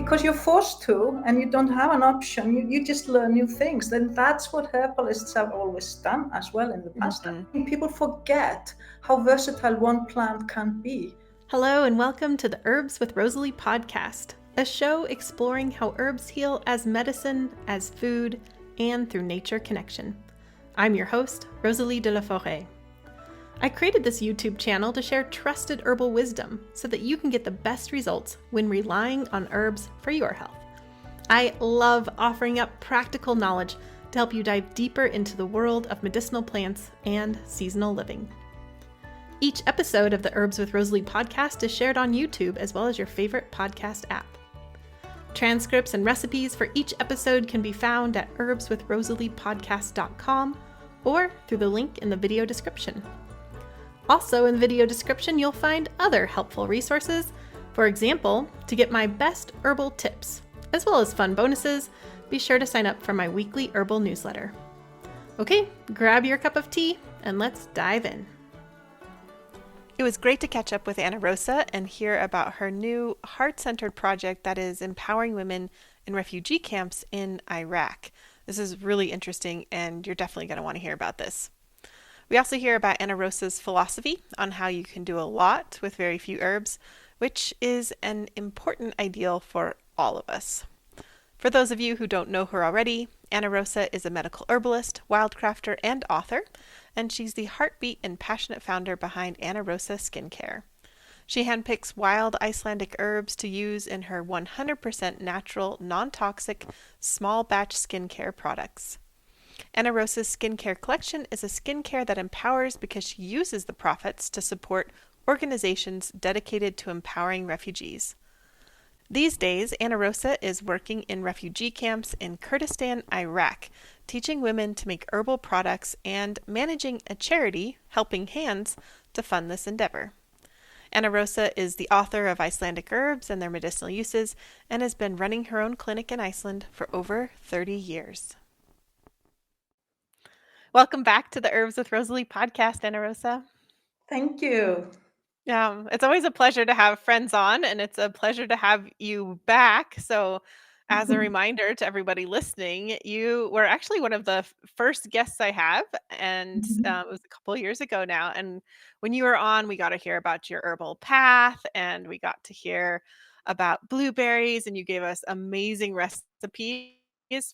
because you're forced to, and you don't have an option. You just learn new things. Then that's what herbalists have always done as well in the past. I think people forget how versatile one plant can be. Hello and welcome to the Herbs with Rosalee podcast, a show exploring how herbs heal as medicine, as food, and through nature connection. I'm your host, Rosalee de la Forêt. I created this YouTube channel to share trusted herbal wisdom so that you can get the best results when relying on herbs for your health. I love offering up practical knowledge to help you dive deeper into the world of medicinal plants and seasonal living. Each episode of the Herbs with Rosalee podcast is shared on YouTube as well as your favorite podcast app. Transcripts and recipes for each episode can be found at herbswithrosaleepodcast.com or through the link in the video description. Also in the video description, you'll find other helpful resources. For example, to get my best herbal tips, as well as fun bonuses, be sure to sign up for my weekly herbal newsletter. Okay, grab your cup of tea and let's dive in. It was great to catch up with Anna Rósa and hear about her new heart-centered project that is empowering women in refugee camps in Iraq. This is really interesting and you're definitely going to want to hear about this. We also hear about Anna Rósa's philosophy on how you can do a lot with very few herbs, which is an important ideal for all of us. For those of you who don't know her already, Anna Rósa is a medical herbalist, wildcrafter, and author, and she's the heartbeat and passionate founder behind Anna Rósa Skincare. She handpicks wild Icelandic herbs to use in her 100% natural, non-toxic, small batch skincare products. Anna Rósa's skincare collection is a skincare that empowers because she uses the profits to support organizations dedicated to empowering refugees. These days, Anna Rósa is working in refugee camps in Kurdistan, Iraq, teaching women to make herbal products and managing a charity, Helping Hands, to fund this endeavor. Anna Rósa is the author of Icelandic herbs and their medicinal uses and has been running her own clinic in Iceland for over 30 years. Welcome back to the Herbs with Rosalee podcast, Anna Rósa. Thank you. It's always a pleasure to have friends on, and it's a pleasure to have you back. So, as a reminder to everybody listening, you were actually one of the first guests I have, and it was a couple of years ago now. And when you were on, we got to hear about your herbal path, and we got to hear about blueberries, and you gave us amazing recipes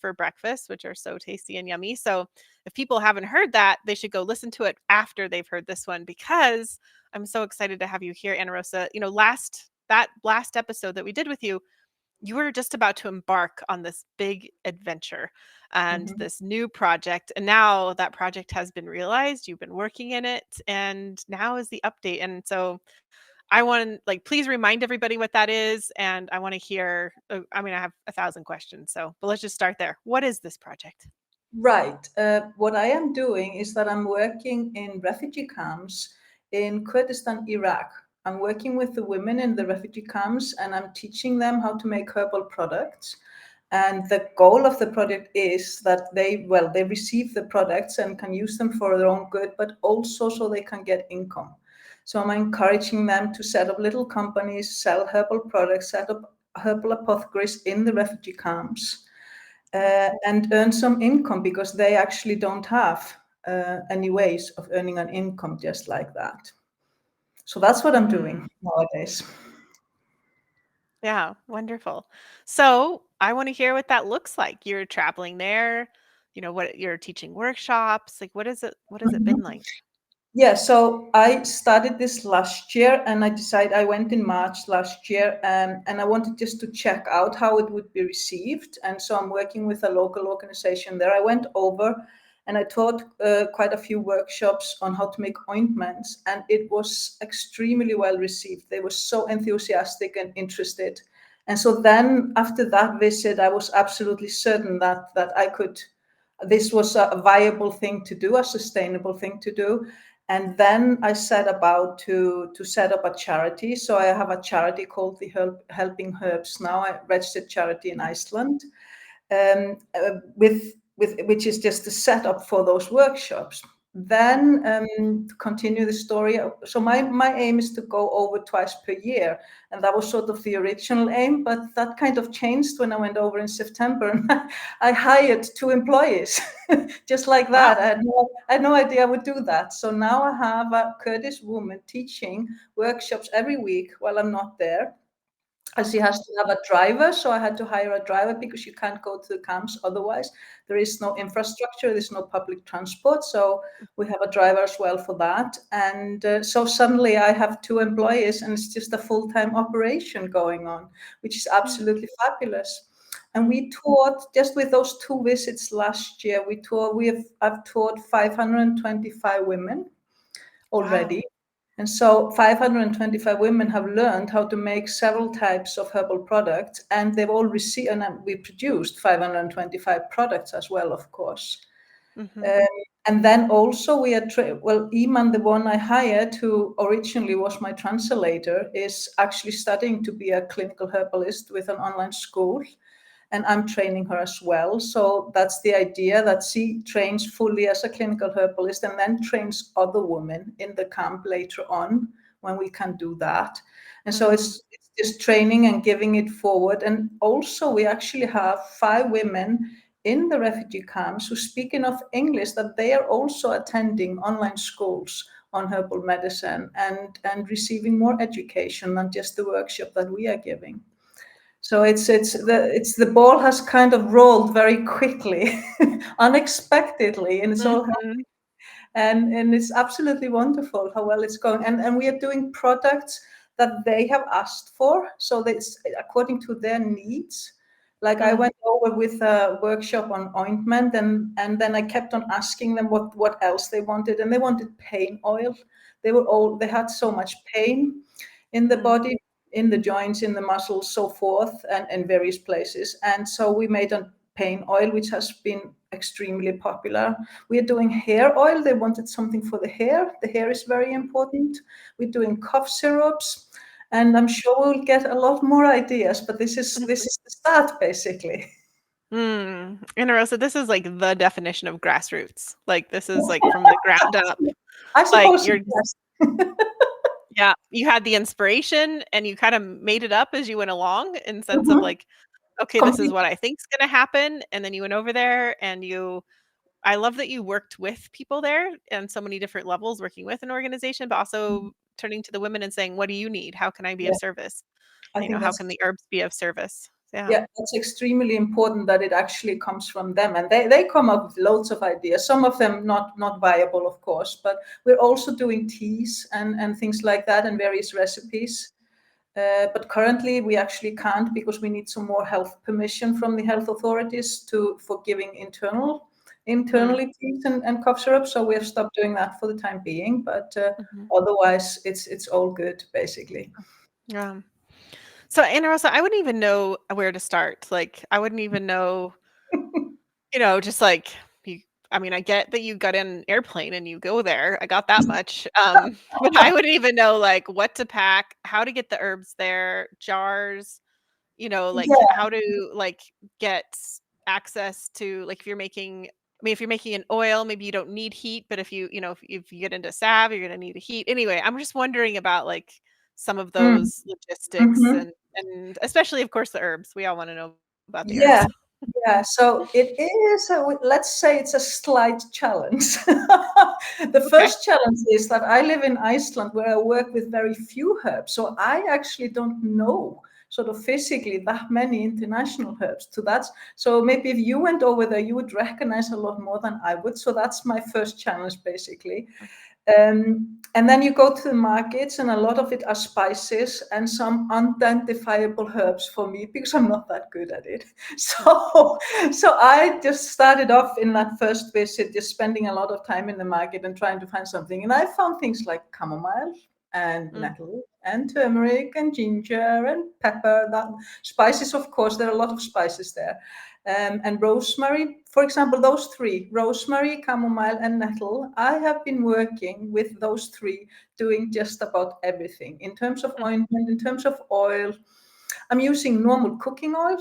for breakfast, which are so tasty and yummy. So if people haven't heard that, they should go listen to it after they've heard this one, because I'm so excited to have you here, Anna Rósa. You know, last episode that we did with you, you were just about to embark on this big adventure and this new project. And now that project has been realized, you've been working in it, and now is the update. And so I want to please remind everybody what that is. And I want to hear, I have 1,000 questions, but let's just start there. What is this project? Right. What I am doing is that I'm working in refugee camps in Kurdistan, Iraq. I'm working with the women in the refugee camps and I'm teaching them how to make herbal products. And the goal of the project is that they receive the products and can use them for their own good, but also so they can get income. So I'm encouraging them to set up little companies, sell herbal products, set up herbal apothecaries in the refugee camps, and earn some income, because they actually don't have any ways of earning an income just like that. So that's what I'm doing nowadays. Yeah, wonderful. So I want to hear what that looks like. You're traveling there, what you're teaching workshops, what has it been like? Yeah, so I started this last year and I went in March last year, and I wanted just to check out how it would be received. And so I'm working with a local organization there. I went over and I taught quite a few workshops on how to make ointments, and it was extremely well received. They were so enthusiastic and interested. And so then after that visit, I was absolutely certain that this was a viable thing to do, a sustainable thing to do. And then I set about to set up a charity. So I have a charity called the Helping Herbs now, a registered charity in Iceland, which is just the setup for those workshops. then to continue the story, so my aim is to go over twice per year, and that was sort of the original aim, but that kind of changed when I went over in September, and I hired 2 employees, just like that. Wow. I had no idea I would do that. So now I have a Kurdish woman teaching workshops every week while I'm not there. As she has to have a driver, so I had to hire a driver because you can't go to the camps otherwise. There is no infrastructure, there's no public transport, so we have a driver as well for that. And so suddenly I have 2 employees, and it's just a full-time operation going on, which is absolutely fabulous. And we taught, just with those 2 visits last year, I've taught 525 women already. Wow. And so 525 women have learned how to make several types of herbal products, and they've all received, and we produced 525 products as well, of course. And then also we are, Iman, the one I hired, who originally was my translator, is actually studying to be a clinical herbalist with an online school. And I'm training her as well. So that's the idea, that she trains fully as a clinical herbalist and then trains other women in the camp later on when we can do that. And so it's just training and giving it forward. And also we actually have 5 women in the refugee camps who speak enough English that they are also attending online schools on herbal medicine and receiving more education than just the workshop that we are giving. So it's the ball has kind of rolled very quickly, unexpectedly, and it's all and it's absolutely wonderful how well it's going. And we are doing products that they have asked for, so that's according to their needs. Like I went over with a workshop on ointment, and then I kept on asking them what else they wanted, and they wanted pain oil. They had so much pain in the body, in the joints, in the muscles, so forth, and in various places. And so we made a pain oil, which has been extremely popular. We are doing hair oil. They wanted something for the hair. The hair is very important. We're doing cough syrups, and I'm sure we'll get a lot more ideas, but this is the start, basically. And Rosa, this is like the definition of grassroots. Like this is like from the ground up. I suppose Like you're yes. Yeah, you had the inspiration and you kind of made it up as you went along in sense of like, okay, this is what I think's going to happen. And then you went over there and I love that you worked with people there and so many different levels working with an organization, but also turning to the women and saying, what do you need? How can I be of service? I think How can the herbs be of service? Yeah, it's extremely important that it actually comes from them, and they come up with loads of ideas. Some of them not viable, of course, but we're also doing teas and things like that and various recipes. But currently we actually can't because we need some more health permission from the health authorities for giving internally teas and cough syrup. So we have stopped doing that for the time being. But otherwise, it's all good basically. Yeah. So, Anna Rosa, I wouldn't even know where to start. Like, I wouldn't even know, just like, I get that you got in an airplane and you go there. I got that much. But I wouldn't even know like what to pack, how to get the herbs there, jars, like Yeah. how to like get access to like if you're making an oil, maybe you don't need heat, but if you get into salve, you're gonna need a heat. Anyway, I'm just wondering about like some of those logistics and especially of course the herbs. We all want to know about the Yeah. herbs. Yeah, so it is, let's say it's a slight challenge. The first challenge is that I live in Iceland where I work with very few herbs. So I actually don't know sort of physically that many international herbs to that. So maybe if you went over there, you would recognize a lot more than I would. So that's my first challenge, basically. And then you go to the markets, and a lot of it are spices and some unidentifiable herbs for me because I'm not that good at it. So I just started off in that first visit, just spending a lot of time in the market and trying to find something. And I found things like chamomile and nettle and turmeric and ginger and pepper. That spices, of course, there are a lot of spices there. And rosemary, for example, those 3, rosemary, chamomile, and nettle, I have been working with those 3, doing just about everything. In terms of ointment, in terms of oil, I'm using normal cooking oil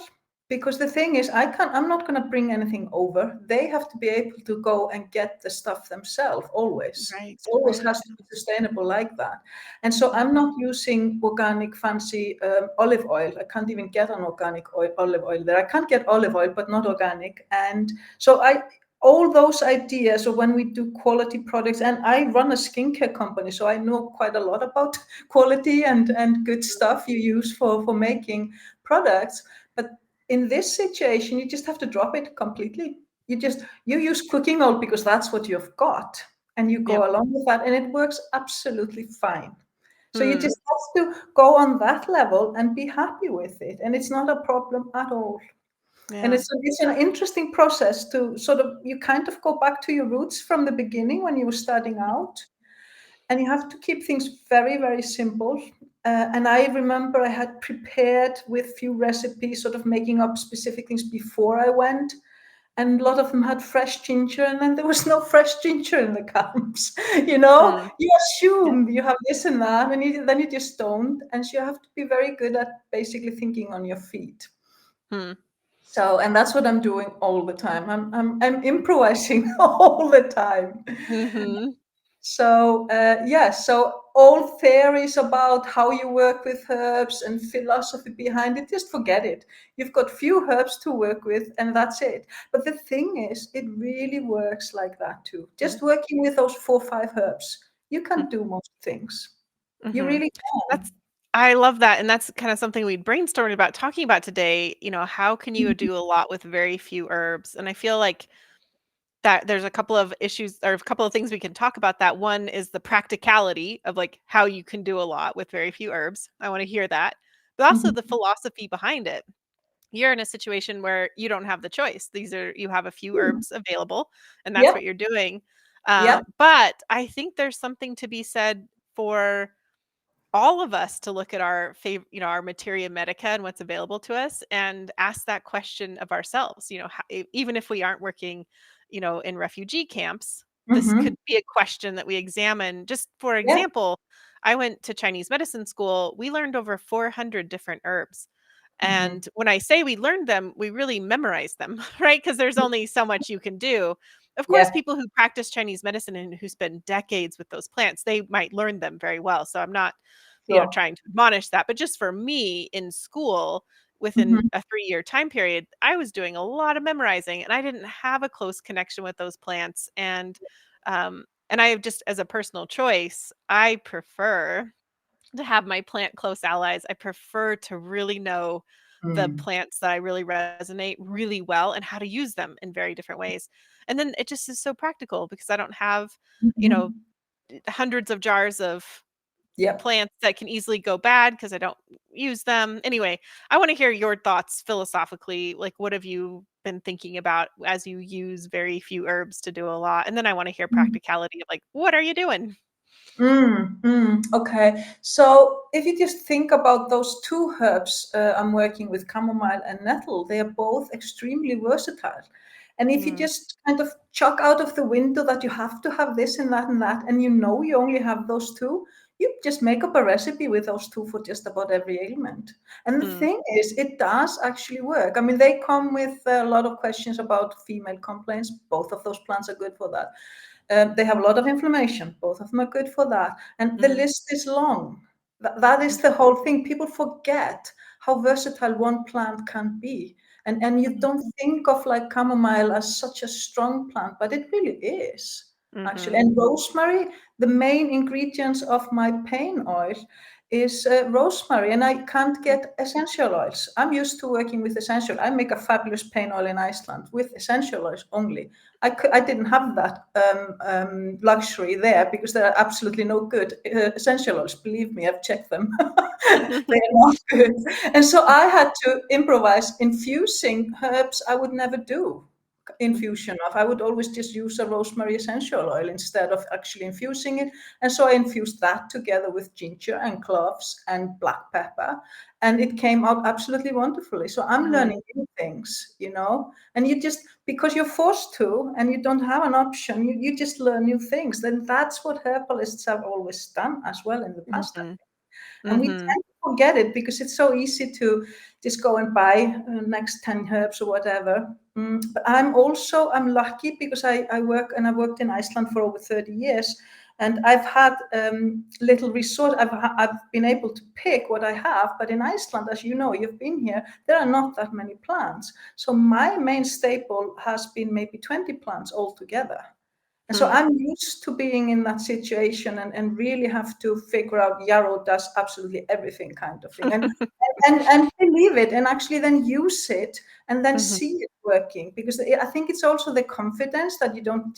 because the thing is, I'm not going to bring anything over. They have to be able to go and get the stuff themselves always. Right, It always right. has to be sustainable like that. And so I'm not using organic fancy olive oil. I can't even get an organic olive oil there. I can't get olive oil, but not organic. And so all those ideas of when we do quality products, and I run a skincare company, so I know quite a lot about quality and good stuff you use for making products. But in this situation, you just have to drop it completely. You use cooking oil because that's what you've got, and you go Yep. along with that, and it works absolutely fine. So you Hmm. just have to go on that level and be happy with it, and it's not a problem at all. And Yeah. it's an interesting process to sort of, you kind of go back to your roots from the beginning when you were starting out, and you have to keep things very, very simple. And I remember I had prepared with few recipes, sort of making up specific things before I went. And a lot of them had fresh ginger, and then there was no fresh ginger in the camps. Hmm. You assume you have this and that, and then you just don't. And so you have to be very good at basically thinking on your feet. Hmm. So, and that's what I'm doing all the time. I'm improvising all the time. Mm-hmm. So, so all theories about how you work with herbs and philosophy behind it, just forget it. You've got few herbs to work with, and that's it. But the thing is, it really works like that too. Just working with those 4 or 5 herbs, you can do most things. You Mm-hmm. really can. I love that, and that's kind of something we brainstormed about talking about today. How can you do a lot with very few herbs? And I feel like that there's a couple of issues or a couple of things we can talk about that. One is the practicality of like how you can do a lot with very few herbs. I want to hear that. But also Mhm. the philosophy behind it. You're in a situation where you don't have the choice. You have a few herbs available, and that's Yep. what you're doing. Yep. But I think there's something to be said for all of us to look at our favorite, our materia medica and what's available to us and ask that question of ourselves. Even if we aren't working, in refugee camps, this Hmm. could be a question that we examine. Just for Yep. example, I went to Chinese medicine school. We learned over 400 different herbs. Hmm. And when I say we learned them, we really memorized them, right? Because there's only so much you can do. Of course, Yeah. people who practice Chinese medicine and who spend decades with those plants, they might learn them very well. So I'm not Sure. trying to admonish that. But just for me in school, within Hmm. a 3-year time period, I was doing a lot of memorizing and I didn't have a close connection with those plants. And I have just as a personal choice, I prefer to have my plant close allies. I prefer to really know the Mm. plants that I really resonate really well and how to use them in very different ways. And then it just is so practical because I don't have, you know, Mhm. hundreds of jars of Yep. plants that can easily go bad because I don't use them. Anyway, I want to hear your thoughts philosophically. Like, what have you been thinking about as you use very few herbs to do a lot? And then I want to hear practicality of like, what are you doing? Okay. So if you just think about those 2 herbs I'm working with, chamomile and nettle, they are both extremely versatile. And if you Mm, just kind of chuck out of the window that you have to have this and that, and you only have those 2, you just make up a recipe with those 2 for just about every ailment. And the mm, thing is, it does actually work. I mean, they come with a lot of questions about female complaints. Both of those plants are good for that. They have a lot of inflammation. Both of them are good for that. And the mm, list is long. That is the whole thing. People forget how versatile one plant can be. And you mm, don't think of like chamomile as such a strong plant, but it really is, actually. mhm, And rosemary, the main ingredients of my pain oil is rosemary, and I can't get essential oils. I'm used to working with essential. I make a fabulous pain oil in Iceland with essential oils only. I didn't have that luxury there because there are absolutely no good essential oils. Believe me, I've checked them. They are not good. And so I had to improvise infusing herbs I would never do infusion of. I would always just use a rosemary essential oil instead of actually infusing it. And so I infused that together with ginger and cloves and black pepper. And it came out absolutely wonderfully. So I'm mm, learning new things. And you just, because you're forced to and you don't have an option, you just learn new things. Then that's what herbalists have always done as well in the past. mhm, And we mhm, tend to forget it because it's so easy to just go and buy next 10 herbs or whatever. But I'm lucky because I work, and I worked in Iceland for over 30 years. And I've had little resource. I've been able to pick what I have, but in Iceland, as you know, you've been here, there are not that many plants. So my main staple has been maybe 20 plants altogether. And so I'm used to being in that situation and really have to figure out Yarrow does absolutely everything kind of thing. And believe it and actually then use it and then see it working. Because I think it's also the confidence that you don't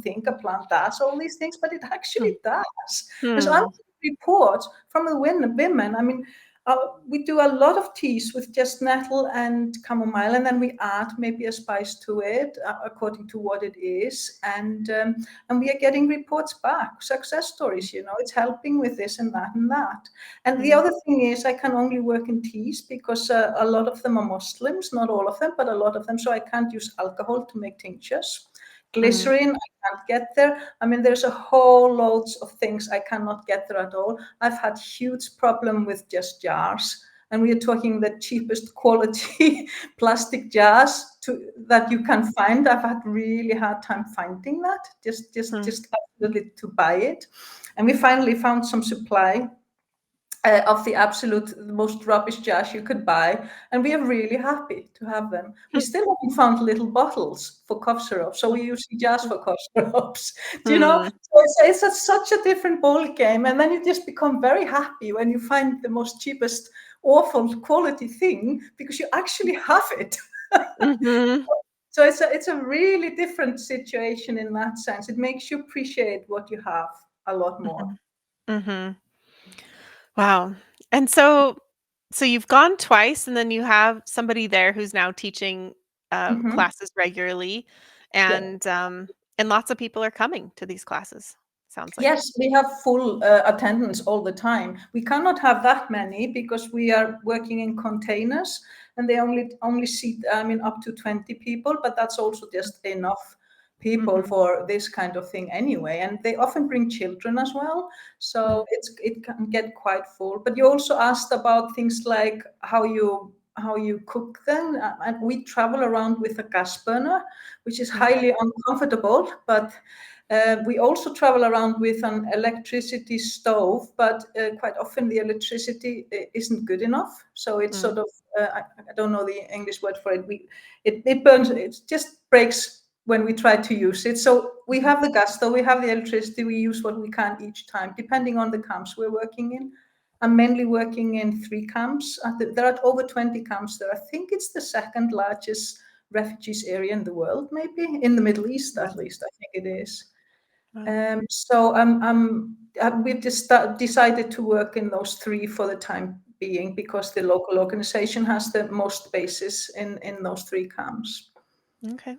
think a plant does all these things, but it actually does. And so I'm report from the women. I mean, we do a lot of teas with just nettle and chamomile, and then we add maybe a spice to it according to what it is. And we are getting reports back, success stories. It's helping with this and that and that. And the other thing is, I can only work in teas because a lot of them are Muslims, not all of them, but a lot of them. So I can't use alcohol to make tinctures. Glycerin, I can't get there. I mean, there's a whole loads of things I cannot get there at all. I've had huge problem with just jars, and we are talking the cheapest quality plastic jars that you can find. I've had really hard time finding that, just absolutely to buy it. And we finally found some supply of the absolute most rubbish jars you could buy, and we are really happy to have them. We still haven't found little bottles for cough syrup, so we use jars for cough syrups. Do you know? So it's such a different ball game, and then you just become very happy when you find the most cheapest, awful quality thing because you actually have it. So it's a really different situation in that sense. It makes you appreciate what you have a lot more. Wow. And so you've gone twice, and then you have somebody there who's now teaching classes regularly, Yeah. and lots of people are coming to these classes. Sounds like. Yes, we have full attendance all the time. We cannot have that many because we are working in containers, and they only seat, up to 20 people, but that's also just enough people for this kind of thing anyway. And they often bring children as well, so it can get quite full. But you also asked about things like how you cook them, and we travel around with a gas burner, which is highly uncomfortable, but we also travel around with an electricity stove, but quite often the electricity isn't good enough. So it's sort of, I don't know the English word for it. It burns, it just breaks when we try to use it. So we have the gas stove, we have the electricity, we use what we can each time, depending on the camps we're working in. I'm mainly working in 3 camps. There are over 20 camps there. I think it's the second largest refugees area in the world, maybe in the Middle East, at least. I think it is. So we've just decided to work in those 3 for the time being because the local organization has the most bases in those 3 camps. Okay.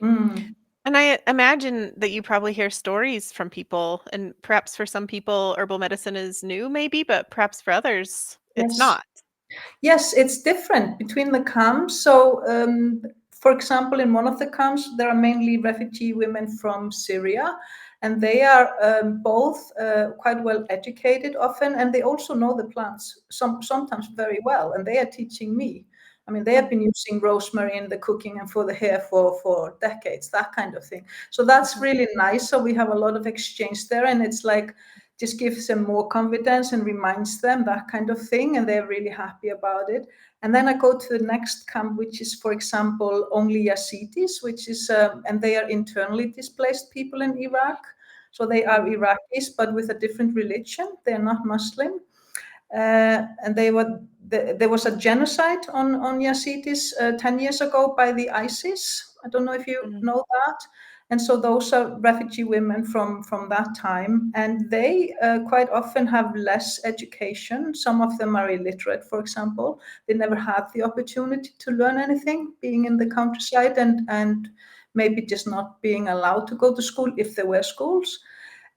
And I imagine that you probably hear stories from people, and perhaps for some people, herbal medicine is new, maybe, but perhaps for others, it's not. Yes, it's different between the camps. So, for example, in one of the camps, there are mainly refugee women from Syria, and they are both quite well educated often, and they also know the plants sometimes very well, and they are teaching me. I mean, they have been using rosemary in the cooking and for the hair for decades, that kind of thing. So that's really nice. So we have a lot of exchange there, and it's like, just gives them more confidence and reminds them that kind of thing, and they're really happy about it. And then I go to the next camp, which is, for example, only Yazidis, which is, and they are internally displaced people in Iraq. So they are Iraqis, but with a different religion. They are not Muslim. And there was a genocide on Yazidis 10 years ago by the ISIS. I don't know if you know that. And so those are refugee women from that time. And they quite often have less education. Some of them are illiterate, for example. They never had the opportunity to learn anything, being in the countryside and maybe just not being allowed to go to school if there were schools.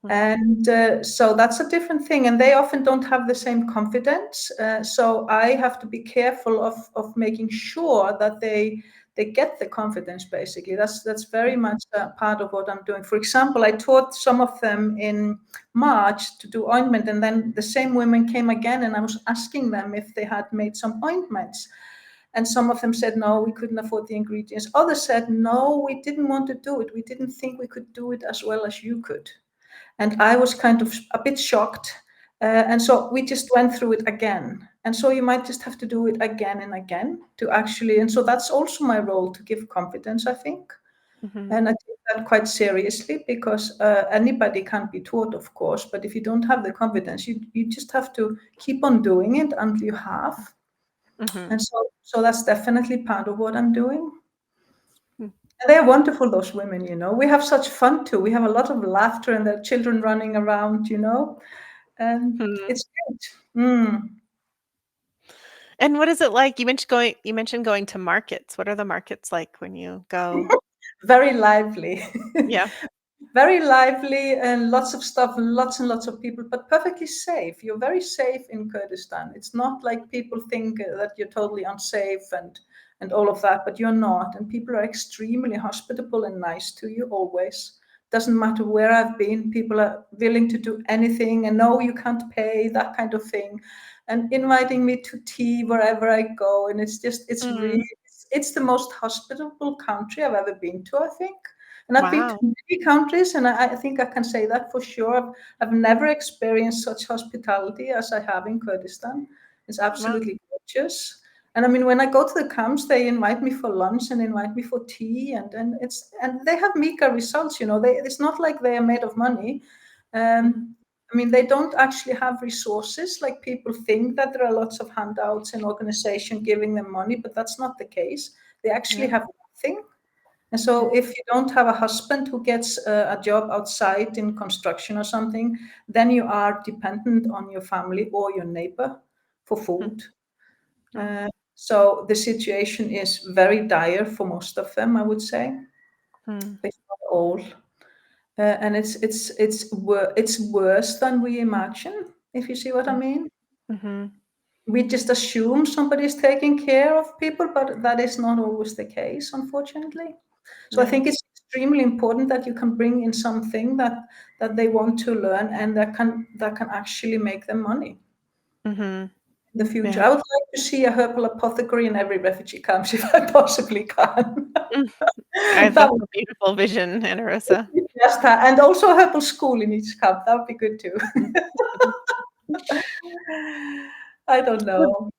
And so that's a different thing, and they often don't have the same confidence. So I have to be careful of making sure that they get the confidence. Basically, that's very much part of what I'm doing. For example, I taught some of them in March to do ointment, and then the same women came again, and I was asking them if they had made some ointments. And some of them said, no, we couldn't afford the ingredients. Others said, no, we didn't want to do it. We didn't think we could do it as well as you could. And I was kind of a bit shocked. And so we just went through it again. And so you might just have to do it again and again to actually, and so that's also my role, to give confidence, I think. And I take that quite seriously, because anybody can be taught, of course, but if you don't have the confidence, you just have to keep on doing it until you have. And so that's definitely part of what I'm doing. And they're wonderful, those women, we have such fun too. We have a lot of laughter, and there are children running around, and it's great. And what is it like? You mentioned going to markets. What are the markets like when you go? Very lively. Yeah. Very lively, and lots of stuff, lots and lots of people, but perfectly safe. You're very safe in Kurdistan. It's not like people think that you're totally unsafe and all of that, but you're not. And people are extremely hospitable and nice to you always. Doesn't matter where I've been, people are willing to do anything, and no, you can't pay, that kind of thing, and inviting me to tea wherever I go. And really, it's the most hospitable country I've ever been to, I think. And I've been to many countries, and I think I can say that for sure. I've never experienced such hospitality as I have in Kurdistan. It's absolutely gorgeous. And I mean, when I go to the camps, they invite me for lunch and invite me for tea, and they have meager results. It's not like they are made of money. I mean, they don't actually have resources like people think, that there are lots of handouts and organization giving them money, but that's not the case. They actually have nothing. And so if you don't have a husband who gets a job outside in construction or something, then you are dependent on your family or your neighbor for food. So the situation is very dire for most of them, I would say, but not all. And it's worse than we imagine, if you see what I mean. We just assume somebody is taking care of people, but that is not always the case, unfortunately. So I think it's extremely important that you can bring in something that they want to learn, and that can actually make them money in the future. I would like to see a herbal apothecary in every refugee camp if I possibly can. That's a beautiful vision, Anna Rósa. Yes, and also a herbal school in each camp. That would be good too. I don't know.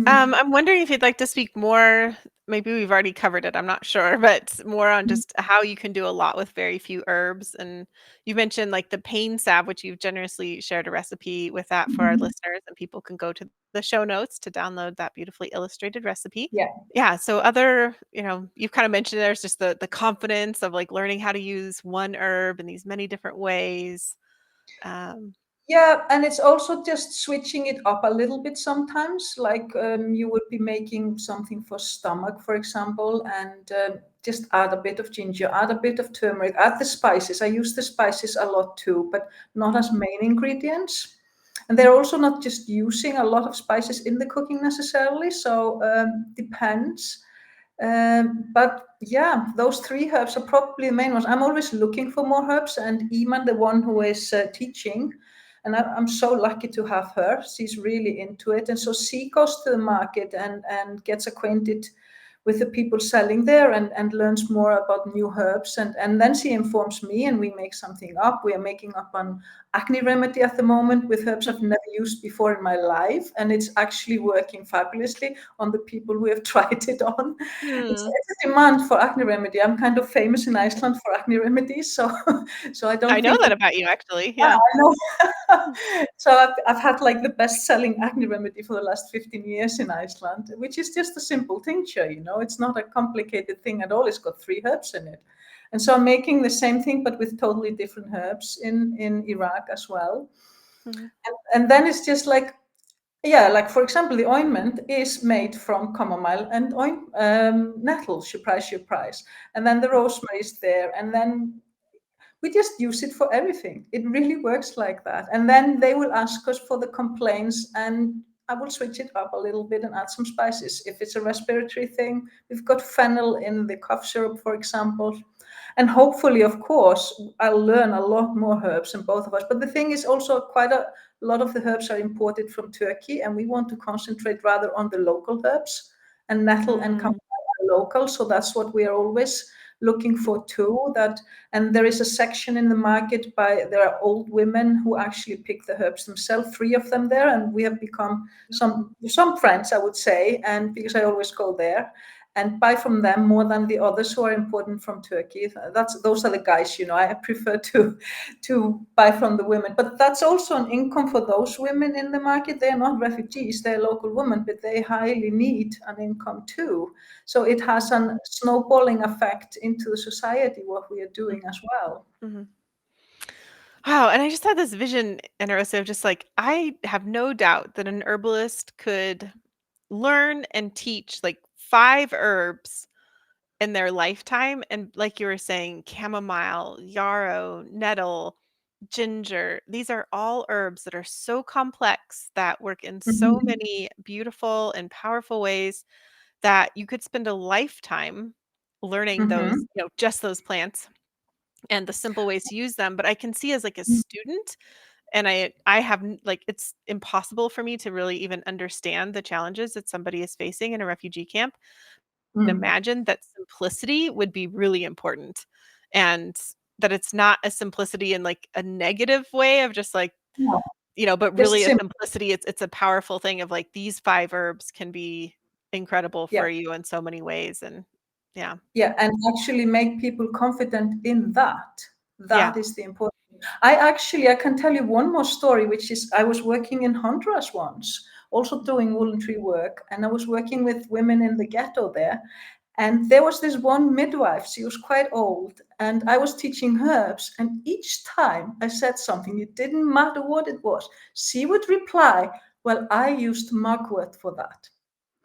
I'm wondering if you'd like to speak more. Maybe we've already covered it, I'm not sure, but more on just how you can do a lot with very few herbs. And you mentioned like the pain salve, which you've generously shared a recipe with that for our listeners, and people can go to the show notes to download that beautifully illustrated recipe. Yeah. So other, you've kind of mentioned there's just the confidence of like learning how to use one herb in these many different ways. Yeah, and it's also just switching it up a little bit sometimes. Like you would be making something for stomach, for example, and just add a bit of ginger, add a bit of turmeric, add the spices. I use the spices a lot too, but not as main ingredients. And they're also not just using a lot of spices in the cooking necessarily, so depends. But yeah, those 3 herbs are probably the main ones. I'm always looking for more herbs, and Iman, the one who is teaching, and I'm so lucky to have her. She's really into it. And so she goes to the market and gets acquainted with the people selling there and learns more about new herbs. And then she informs me, and we make something up. We are making up an acne remedy at the moment with herbs I've never used before in my life. And it's actually working fabulously on the people who have tried it on. It's a demand for acne remedy. I'm kind of famous in Iceland for acne remedies. So I know that about you, actually. Yeah, I know. So I've had like the best-selling acne remedy for the last 15 years in Iceland, which is just a simple tincture, It's not a complicated thing at all. It's got 3 herbs in it. And so I'm making the same thing, but with totally different herbs in Iraq as well. And then it's just like, like for example, the ointment is made from chamomile and nettle, surprise. And then the rosemary is there. And then we just use it for everything. It really works like that. And then they will ask us for the complaints, and I will switch it up a little bit and add some spices. If it's a respiratory thing, we've got fennel in the cough syrup, for example. And hopefully, of course, I'll learn a lot more herbs in both of us. But the thing is also quite a lot of the herbs are imported from Turkey, and we want to concentrate rather on the local herbs, and nettle and camomile are local. So that's what we are always looking for too. And there is a section in the market there are old women who actually pick the herbs themselves, 3 of them there, and we have become some friends, I would say, and because I always go there and buy from them more than the others who are imported from Turkey. Those are the guys, I prefer to buy from the women. But that's also an income for those women in the market. They are not refugees, they're local women, but they highly need an income too. So it has a snowballing effect into the society, what we are doing as well. Wow, and I just had this vision, Rosa, of just like, I have no doubt that an herbalist could learn and teach like 5 herbs in their lifetime. And like you were saying, chamomile, yarrow, nettle, ginger, these are all herbs that are so complex that work in so Mhm. many beautiful and powerful ways that you could spend a lifetime learning those, Mhm. just those plants and the simple ways to use them. But I can see as like a student, and I have like, it's impossible for me to really even understand the challenges that somebody is facing in a refugee camp. Mm. Imagine that simplicity would be really important, and that it's not a simplicity in like a negative way of just like, Yeah, but just really a simple. simplicity. It's a powerful thing of like, these 5 herbs can be incredible Yeah. for you in so many ways. And yeah. Yeah, and actually make people confident in that. Yeah. That is the important. I can tell you one more story, which is I was working in Honduras once, also doing voluntary work, and I was working with women in the ghetto there. And there was this one midwife, she was quite old, and I was teaching herbs. And each time I said something, it didn't matter what it was, she would reply, "Well, I used mugwort for that."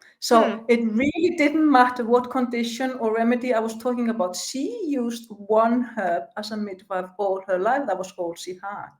Hmm. So it really didn't matter what condition or remedy I was talking about. She used one herb as a midwife all her life. That was all she had.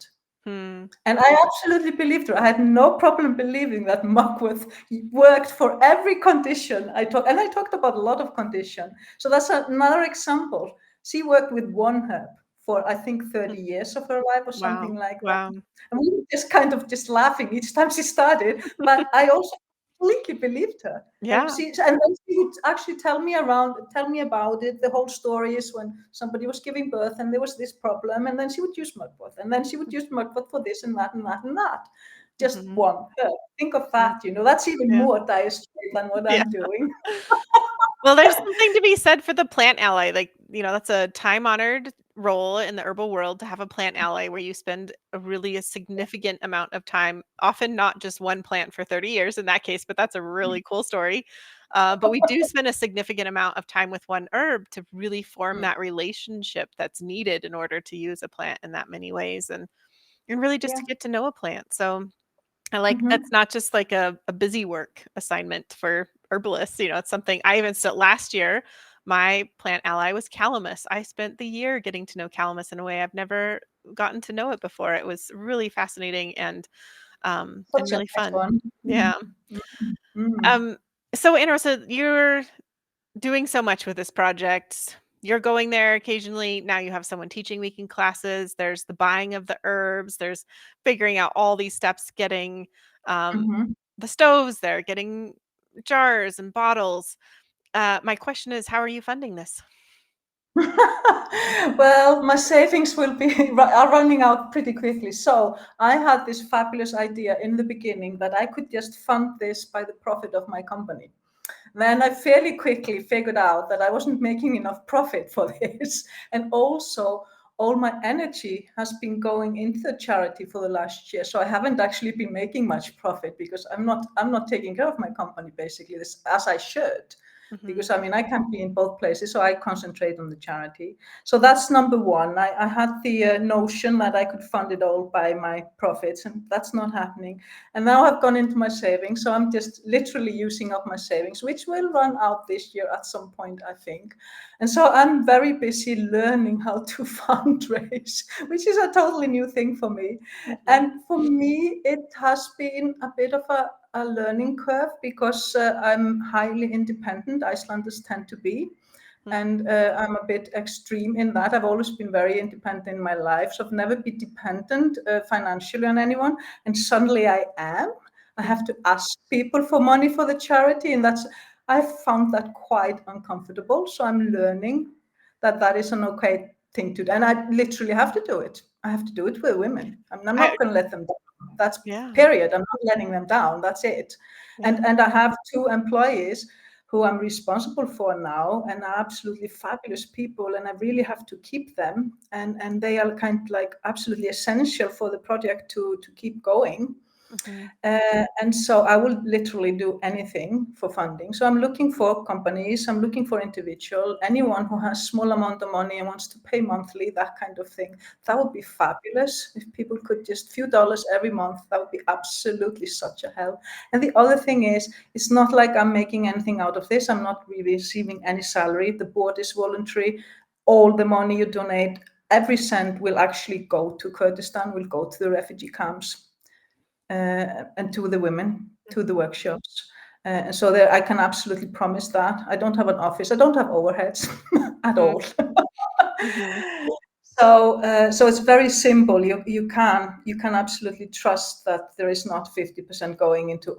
Hmm. And I absolutely believed her. I had no problem believing that mugwort worked for every condition and I talked about a lot of condition. So that's another example. She worked with one herb for I think 30 years of her life or something Wow. like that. Wow. And we were just kind of just laughing each time she started, but I also completely believed her. Yeah. And then she would actually tell me about it. The whole story is when somebody was giving birth and there was this problem, and then she would use mugwort, and then she would use mugwort for this and that and that and that. Just Mhm. one herb. Think of that, Mhm. that's even Yeah. more dire straits than what Yeah. I'm doing. Well, there's something to be said for the plant ally. Like, that's a time-honored role in the herbal world to have a plant ally where you spend a significant amount of time, often not just one plant for 30 years in that case, but that's a really cool story. But we do spend a significant amount of time with one herb to really form Mm. that relationship that's needed in order to use a plant in that many ways, and really just Yeah. to get to know a plant. So I like that's Mhm. not just like a busy work assignment for herbalists. It's something I even still last year, my plant ally was calamus. I spent the year getting to know calamus in a way I've never gotten to know it before. It was really fascinating and Such a really nice fun. one. Yeah. Mhm. Mm. Um, so Anna Rosa, you're doing so much with this project. You're going there occasionally. Now you have someone teaching weekend classes. There's the buying of the herbs. There's figuring out all these steps, getting Mhm. the stoves there, getting jars and bottles. My question is, how are you funding this? Well, my savings will be are running out pretty quickly. So I had this fabulous idea in the beginning that I could just fund this by the profit of my company. Then I fairly quickly figured out that I wasn't making enough profit for this. And also, all my energy has been going into the charity for the last year. So I haven't actually been making much profit because I'm not taking care of my company basically as I should. Mhm. Because I mean, I can't be in both places, so I concentrate on the charity. So that's number one. I had the notion that I could fund it all by my profits, and that's not happening. And now I've gone into my savings, so I'm just literally using up my savings, which will run out this year at some point, I think. And so I'm very busy learning how to fundraise, which is a totally new thing for me. Mhm. And for me, it has been a bit of a learning curve because I'm highly independent. Icelanders tend to be. And I'm a bit extreme in that. I've always been very independent in my life. So I've never been dependent financially on anyone. And suddenly I am. I have to ask people for money for the charity. And I found that quite uncomfortable. So I'm learning that is an okay thing to do. And I literally have to do it. I have to do it with women. I'm not going to let them down. That's period. I'm not letting them down. That's it. Yeah. And I have 2 employees who I'm responsible for now, and are absolutely fabulous people, and I really have to keep them, and they are kind of like absolutely essential for the project to keep going. And so I will literally do anything for funding. So I'm looking for companies, I'm looking for individual, anyone who has small amount of money and wants to pay monthly, that kind of thing. That would be fabulous if people could just few dollars every month. That would be absolutely such a help. And the other thing is, it's not like I'm making anything out of this. I'm not really receiving any salary. The board is voluntary. All the money you donate, every cent will actually go to Kurdistan, will go to the refugee camps. And to the women, to the workshops. So there, I can absolutely promise that. I don't have an office. I don't have overheads at all. So it's very simple. You can absolutely trust that there is not 50% going into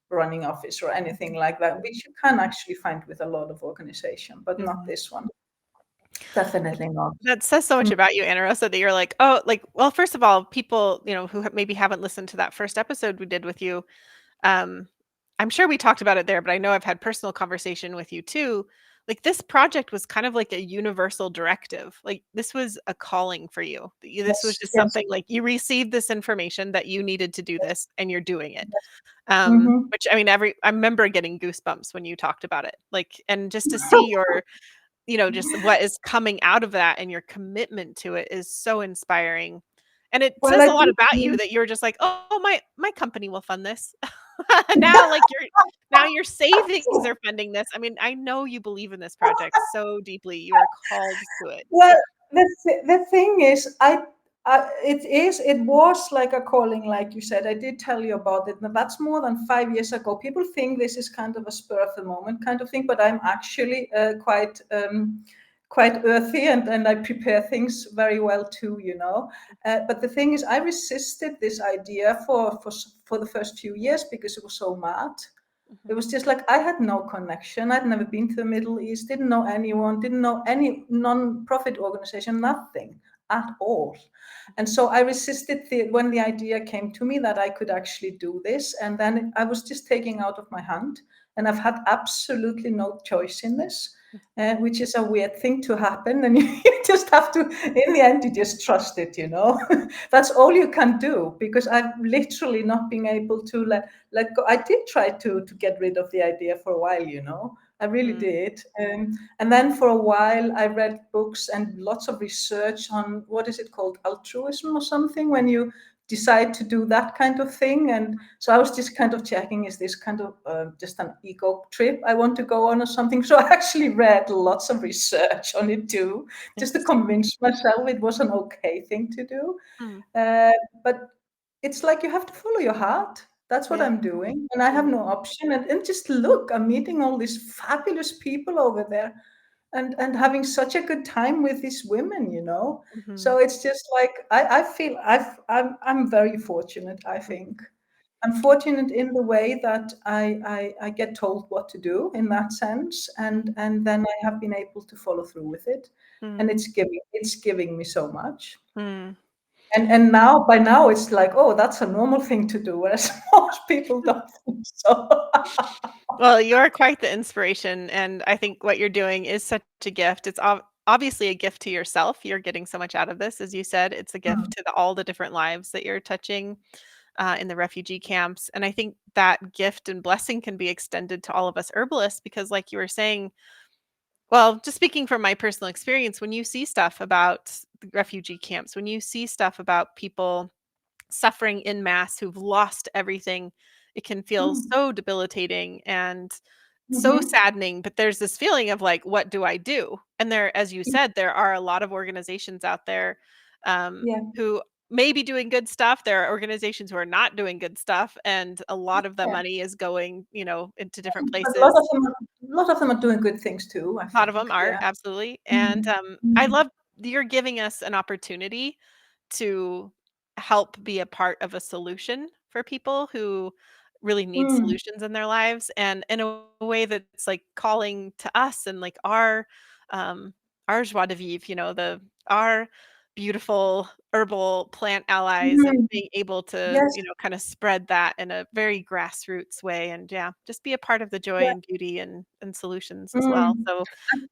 running office or anything like that, which you can actually find with a lot of organization, but not this one. Definitely not. That says so much about you, Anna Rosa, that you're like, oh, like, well, first of all, people, who maybe haven't listened to that first episode we did with you, I'm sure we talked about it there, but I know I've had personal conversation with you too. Like, this project was kind of like a universal directive. Like, this was a calling for you. This was just something like you received this information that you needed to do this, and you're doing it. Which, I mean, I remember getting goosebumps when you talked about it. Like, and just to see your just what is coming out of that and your commitment to it is so inspiring. And it says a lot about you that you're just like, oh, my company will fund this. Now, like your savings are funding this. I mean, I know you believe in this project so deeply. You are called to it. Well, the thing is, it was like a calling, like you said. I did tell you about it. Now, that's more than 5 years ago. People think this is kind of a spur of the moment kind of thing, but I'm actually quite earthy, and I prepare things very well too, But the thing is, I resisted this idea for the first few years because it was so mad. It was just like I had no connection. I'd never been to the Middle East, didn't know anyone, didn't know any non-profit organization, nothing at all. And so I resisted when the idea came to me that I could actually do this. And then I was just taking out of my hand. And I've had absolutely no choice in this, which is a weird thing to happen. And you just have to, in the end, you just trust it, That's all you can do, because I've literally not been able to let go. I did try to get rid of the idea for a while, I really did. And then for a while, I read books and lots of research on, what is it called, altruism or something, when you decide to do that kind of thing. And so I was just kind of checking, is this kind of just an ego trip I want to go on or something? So I actually read lots of research on it too, just to convince myself it was an okay thing to do. But it's like you have to follow your heart. That's what I'm doing. And I have no option. And just look, I'm meeting all these fabulous people over there, and having such a good time with these women, So it's just like I feel I'm very fortunate. I think I'm fortunate in the way that I get told what to do in that sense, and then I have been able to follow through with it, and it's giving me so much. And by now it's like, oh, that's a normal thing to do, whereas most people don't think so. Well, you're quite the inspiration, and I think what you're doing is such a gift. It's obviously a gift to yourself. You're getting so much out of this, as you said. It's a gift to all the different lives that you're touching in the refugee camps. And I think that gift and blessing can be extended to all of us herbalists, because, like you were saying, well, just speaking from my personal experience, when you see stuff about the refugee camps, when you see stuff about people suffering in mass who've lost everything, it can feel so debilitating and so saddening. But there's this feeling of like, what do I do? And there, as you said, there are a lot of organizations out there who maybe doing good stuff. There are organizations who are not doing good stuff, and a lot of the Yeah. money is going, into different But places. a lot of them are doing good things too, I A lot of think. them are, Yeah. absolutely. And Mm. I Mm. love you're giving us an opportunity to help be a part of a solution for people who really need Mm. solutions in their lives, and in a way that's like calling to us and like our joie de vivre, our beautiful herbal plant allies, and Mhm. being able to, Yes. kind of spread that in a very grassroots way, and yeah, just be a part of the joy Yeah. and beauty and solutions as well. Mm. So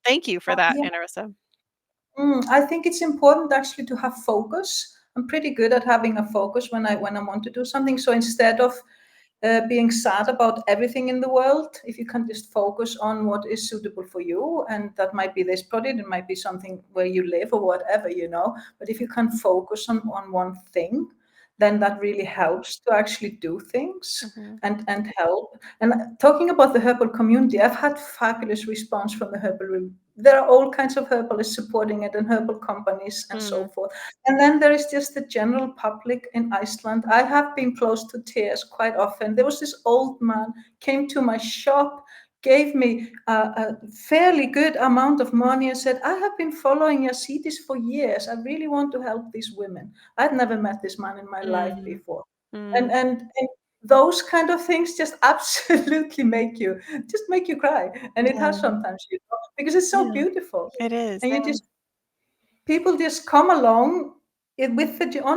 thank you for that, Yeah. Anna Rosa. I think it's important actually to have focus. I'm pretty good at having a focus when I want to do something. So instead of being sad about everything in the world, if you can just focus on what is suitable for you, and that might be this product, it might be something where you live or whatever, But if you can focus on one thing, then that really helps to actually do things Mhm. and help. And talking about the herbal community, I've had fabulous response from the herbal. There are all kinds of herbalists supporting it and herbal companies and so Mm. forth. And then there is just the general public in Iceland. I have been close to tears quite often. There was this old man came to my shop, gave me a fairly good amount of money and said, I have been following your CDs for years. I really want to help these women. I'd never met this man in my life Mm. before. And, Mm. and, and those kind of things just absolutely make you cry. And it has Yeah. sometimes, because it's so Yeah. beautiful. It is. And you Yeah. just people just come along on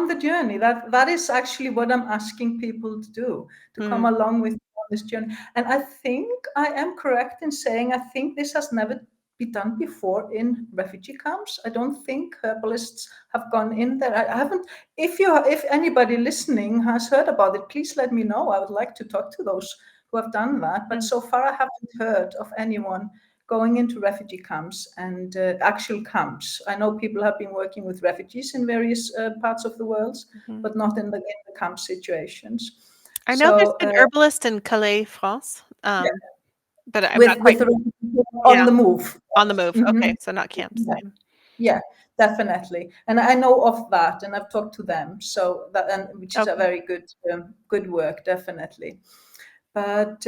the journey. That is actually what I'm asking people to do, to come Mm. along with me on this journey. And I think I am correct in saying I think this has never been done before in refugee camps. I don't think herbalists have gone in there. I haven't. If anybody listening has heard about it, please let me know. I would like to talk to those who have done that. But Mm. so far, I haven't heard of anyone going into refugee camps and actual camps. I know people have been working with refugees in various parts of the world, Mhm. but not in the camp situations. I know there's So an herbalist in Calais, France, yeah, but I'm not with quite. on Yeah, the move. on the move. Mhm. Okay, so not camps. Yeah. Yeah. Yeah, definitely. And I know of that, and I've talked to them. So that, and which is a Okay. very good work, definitely. But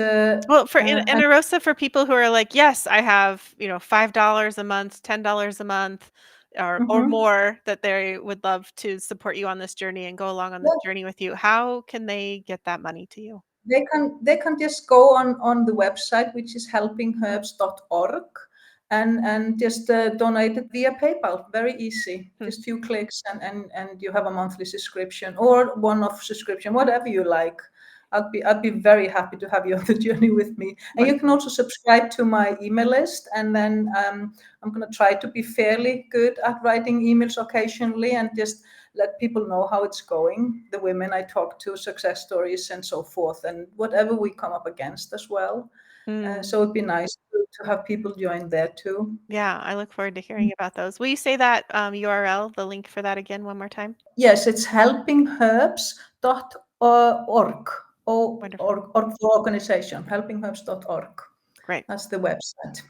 Well, for and Anna Rosa, for people who are like, yes, I have, $5 a month, $10 a month, or mhm. more, that they would love to support you on this journey and go along on this journey with you. How can they get that money to you? They can just go on the website, which is helpingherbs.org, and just donate it via PayPal. Very easy, Hmm. just few clicks, and you have a monthly subscription or one-off subscription, whatever you like. I'd be very happy to have you on the journey with me. And you can Wonderful. also subscribe to my email list, and then I'm going to try to be fairly good at writing emails occasionally and just let people know how it's going, the women I talk to, success stories, and so forth, and whatever we come up against as well. Mm. So it'd be nice to have people join there too. Yeah, I look forward to hearing about those. Will you say that URL, the link for that again one more time? Yes, it's helpingherbs.org, Wonderful. or for organization, helpingherbs.org. Great. That's the website.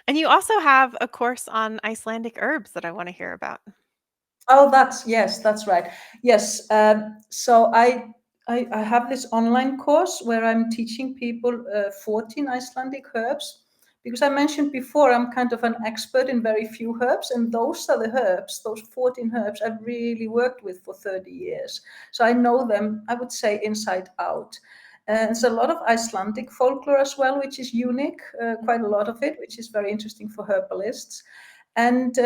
And you also have a course on Icelandic herbs that I want to hear about. Oh, that's right. Yes. So I have this online course where I'm teaching people 14 Icelandic herbs, because I mentioned before I'm kind of an expert in very few herbs, and those are the herbs, those 14 herbs I've really worked with for 30 years. So I know them, I would say, inside out. And there's a lot of Icelandic folklore as well, which is unique, quite a lot of it, which is very interesting for herbalists. And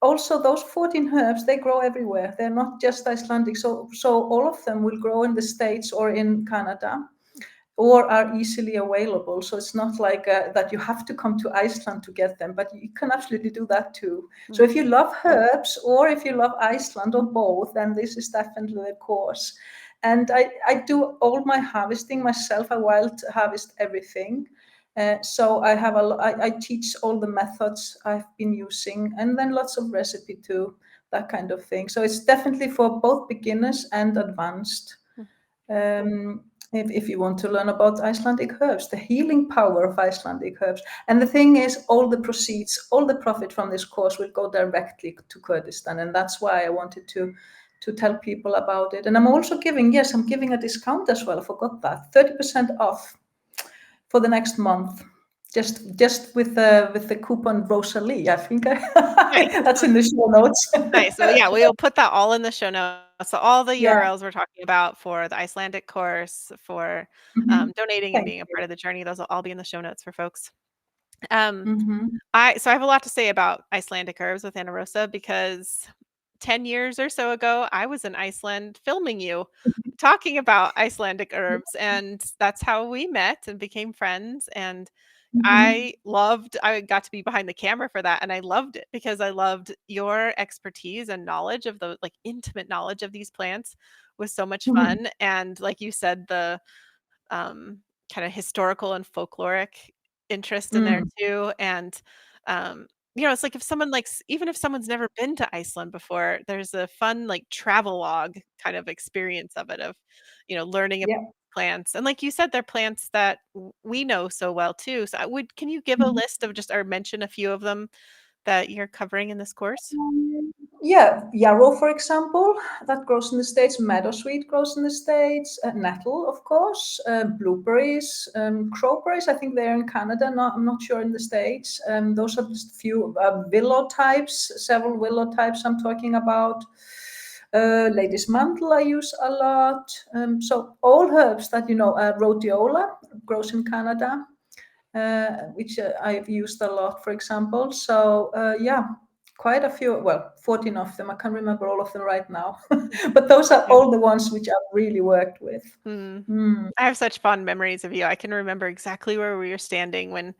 also those 14 herbs, they grow everywhere. They're not just Icelandic. So all of them will grow in the States or in Canada, or are easily available. So it's not like that you have to come to Iceland to get them, but you can absolutely do that too. So if you love herbs or if you love Iceland or both, then this is definitely the course. And I do all my harvesting myself. I wild harvest everything. So I teach all the methods I've been using, and then lots of recipe too, that kind of thing. So it's definitely for both beginners and advanced. Um, if you want to learn about Icelandic herbs, the healing power of Icelandic herbs. And the thing is, all the proceeds, all the profit from this course will go directly to Kurdistan. And that's why I wanted to tell people about it. And I'm also giving a discount as well. I forgot that 30% off for the next month. Just with the coupon Rosalee. I think Nice. that's in the show notes. Nice. So yeah, we'll put that all in the show notes. So all the Yeah. URLs we're talking about for the Icelandic course, for Mhm. donating and Thank being a you. part of the journey, those will all be in the show notes for folks. Um, Mhm. I have a lot to say about Icelandic herbs with Anna Rosa because 10 years or so ago, I was in Iceland filming you talking about Icelandic herbs, and that's how we met and became friends. And Mhm. I got to be behind the camera for that, and I loved it because I loved your expertise and knowledge of the like intimate knowledge of these plants was so much Mhm. fun. And like you said, the um, kind of historical and folkloric interest in there Mm. too. And it's like if someone likes, even if someone's never been to Iceland before, there's a fun like travelogue kind of experience of it, of learning about Yeah. plants. And like you said, they're plants that we know so well too. So can you give a Mhm. list of just or mention a few of them that you're covering in this course? Yeah, yarrow, for example, that grows in the States. Meadowsweet grows in the States. Nettle, of course. Blueberries, crowberries. I think they're in Canada. I'm not sure in the States. Those are just a few willow types. Several willow types I'm talking about. Lady's mantle I use a lot. So all herbs that rhodiola grows in Canada. Which I've used a lot, for example. So yeah, quite a few, well, 14 of them. I can't remember all of them right now, but those are Yeah. all the ones which I've really worked with. Mm. Mm. I have such fond memories of you. I can remember exactly where we were standing when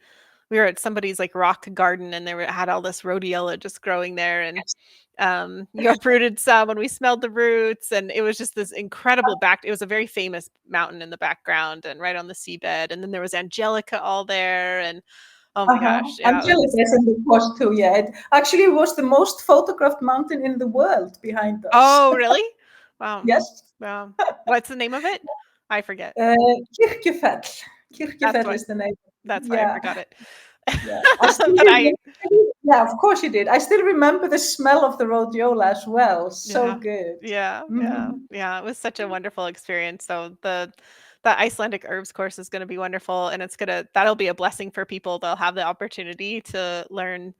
we were at somebody's like rock garden, and had all this rhodiola just growing there, and you uprooted some and we smelled the roots, and it was just this incredible it was a very famous mountain in the background and right on the seabed, and then there was angelica all there, and oh my gosh, yeah, it Angelica was. is in the course too. Yeah, it actually was the most photographed mountain in the world behind us. Oh, really? Wow. Yes, Wow. What's the name of it? I forget. Kirkjufell. That's Kirkjufell why is the name. that's why I Yeah. forgot it. Yeah, I still But I remember. Yeah, of course you did. I still remember the smell of the rhodiola as well. So Yeah. good. Yeah, yeah, Mhm. yeah. It was such a wonderful experience. So the Icelandic herbs course is going to be wonderful, and that'll be a blessing for people. They'll have the opportunity to learn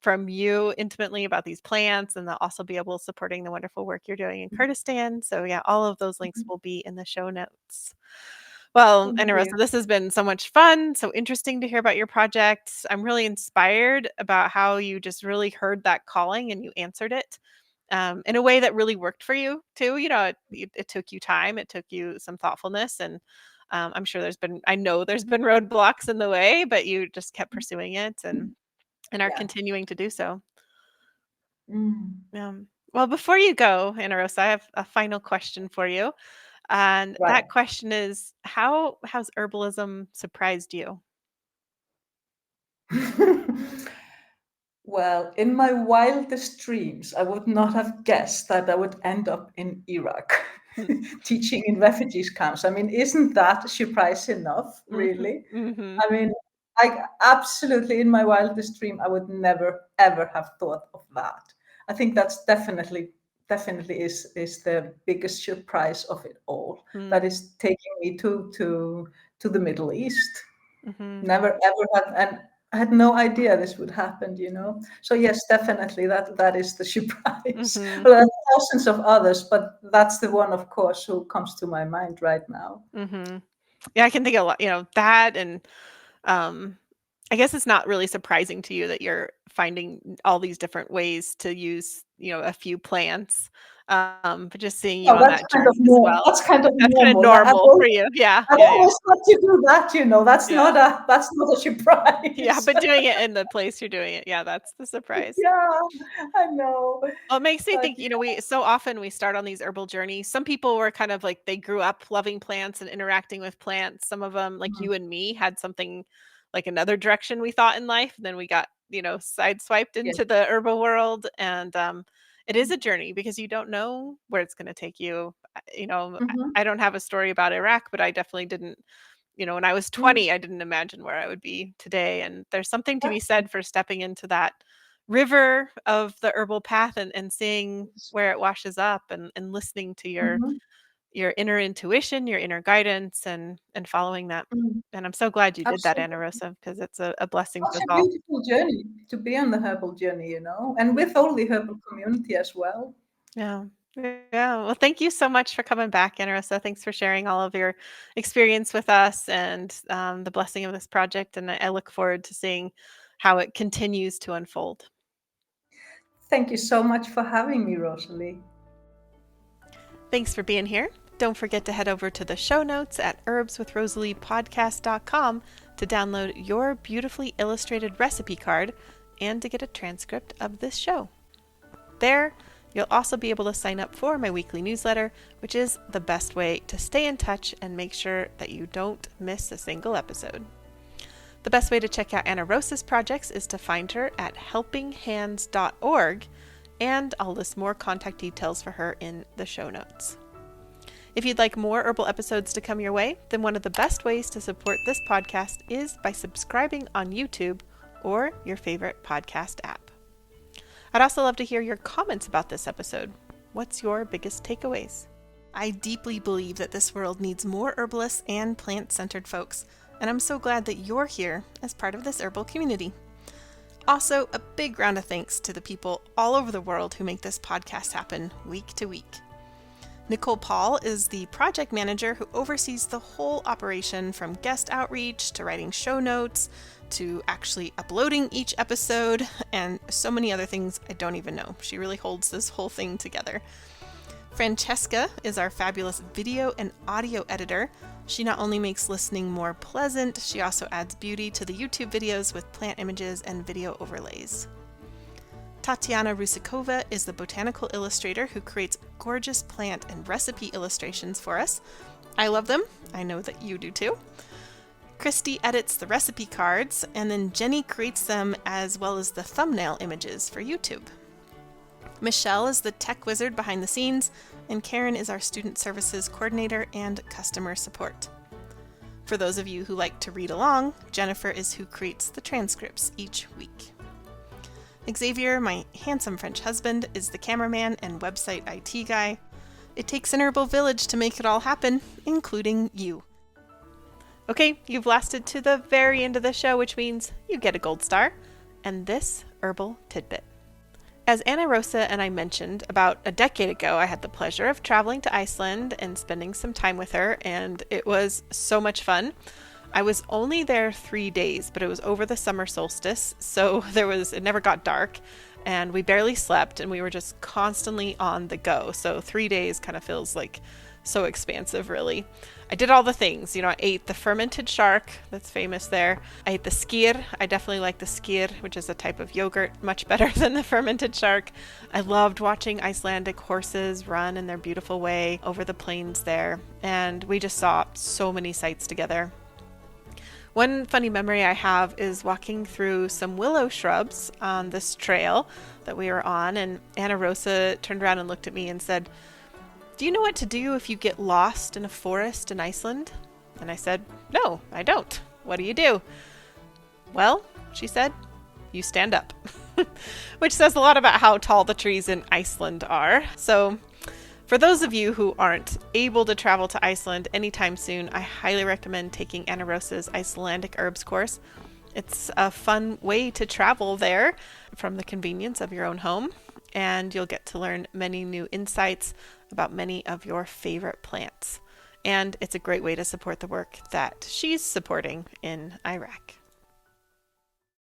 from you intimately about these plants, and they'll also be able supporting the wonderful work you're doing in Kurdistan. So yeah, all of those links will be in the show notes. Well, Thank Anna Rosa, you. this has been so much fun, so interesting to hear about your project. I'm really inspired about how you just really heard that calling and you answered it in a way that really worked for you too. It took you time, it took you some thoughtfulness, and I know there's been roadblocks in the way, but you just kept pursuing it and are Yeah. continuing to do so. Mm. Well, before you go, Anna Rosa, I have a final question for you. And Right. that question is, how has herbalism surprised you? Well, in my wildest dreams, I would not have guessed that I would end up in Iraq Mm, teaching in refugees camps. I mean, isn't that a surprise enough, mhm, really? mhm, I mean, I absolutely, in my wildest dream, I would never, ever have thought of that. I think that's definitely is the biggest surprise of it all. That mm, is taking me to the Middle East. mhm, Never ever had, and I had no idea this would happen. So yes, definitely that is the surprise. mhm, Well, there are thousands of others, but that's the one, of course, who comes to my mind right now. mhm. Yeah, I can think a lot, that, and um, I guess it's not really surprising to you that you're finding all these different ways to use, a few plants. But just seeing you Oh, on that journey as well. that's kind of That's kind of normal. normal for you. Yeah, I've yeah, yeah, always had to do that. yeah. That's not a Yeah, surprise. but doing it in the place you're doing it, yeah, that's the surprise. Yeah, I know. Well, it makes me But think, we so often we start on these herbal journeys. Some people were kind of like they grew up loving plants and interacting with plants. Some of them, like mhm, you and me, had something like another direction we thought in life. Then we got, sideswiped yeah. into the herbal world. And it is a journey because you don't know where it's going to take you. Mhm, I don't have a story about Iraq, but I definitely didn't, when I was mhm. 20, I didn't imagine where I would be today. And there's something to be Exactly. said for stepping into that river of the herbal path and seeing where it washes up and listening to Mhm. your inner intuition, your inner guidance and following that. Mm. And I'm so glad you did that, Anna Absolutely. Rosa, because it's a blessing for Such us a all. beautiful journey to be on the herbal journey, and with all the herbal community as well. Yeah. Yeah. Well, thank you so much for coming back, Anna Rosa. Thanks for sharing all of your experience with us and the blessing of this project. And I look forward to seeing how it continues to unfold. Thank you so much for having me, Rosalee. Thanks for being here. Don't forget to head over to the show notes at herbswithrosaleepodcast.com to download your beautifully illustrated recipe card and to get a transcript of this show. There, you'll also be able to sign up for my weekly newsletter, which is the best way to stay in touch and make sure that you don't miss a single episode. The best way to check out Anna Rosa's projects is to find her at helpinghands.org, and I'll list more contact details for her in the show notes. If you'd like more herbal episodes to come your way, then one of the best ways to support this podcast is by subscribing on YouTube or your favorite podcast app. I'd also love to hear your comments about this episode. What's your biggest takeaways? I deeply believe that this world needs more herbalists and plant-centered folks, and I'm so glad that you're here as part of this herbal community. Also, a big round of thanks to the people all over the world who make this podcast happen week to week. Nicole Paul is the project manager who oversees the whole operation, from guest outreach to writing show notes to actually uploading each episode and so many other things I don't even know. She really holds this whole thing together. Francesca is our fabulous video and audio editor. She not only makes listening more pleasant, she also adds beauty to the YouTube videos with plant images and video overlays. Tatiana Rusakova is the botanical illustrator who creates gorgeous plant and recipe illustrations for us. I love them. I know that you do too. Christy edits the recipe cards, and then Jenny creates them as well as the thumbnail images for YouTube. Michelle is the tech wizard behind the scenes, and Karen is our student services coordinator and customer support. For those of you who like to read along, Jennifer is who creates the transcripts each week. Xavier, my handsome French husband, is the cameraman and website IT guy. It takes an herbal village to make it all happen, including you. Okay, you've lasted to the very end of the show, which means you get a gold star and this herbal tidbit. As Anna Rosa and I mentioned, about a decade ago, I had the pleasure of traveling to Iceland and spending some time with her, and it was so much fun. I was only there 3 days, but it was over the summer solstice, so it never got dark, and we barely slept, and we were just constantly on the go. So 3 days kind of feels like so expansive, really. I did all the things. I ate the fermented shark that's famous there. I ate the skyr. I definitely like the skyr, which is a type of yogurt, much better than the fermented shark. I loved watching Icelandic horses run in their beautiful way over the plains there, and we just saw so many sights together. One funny memory I have is walking through some willow shrubs on this trail that we were on, and Anna Rosa turned around and looked at me and said, "Do you know what to do if you get lost in a forest in Iceland?" And I said, "No, I don't. What do you do?" "Well," she said, "you stand up." Which says a lot about how tall the trees in Iceland are. So for those of you who aren't able to travel to Iceland anytime soon, I highly recommend taking Anna Rosa's Icelandic herbs course. It's a fun way to travel there from the convenience of your own home, and you'll get to learn many new insights about many of your favorite plants. And it's a great way to support the work that she's supporting in Iraq.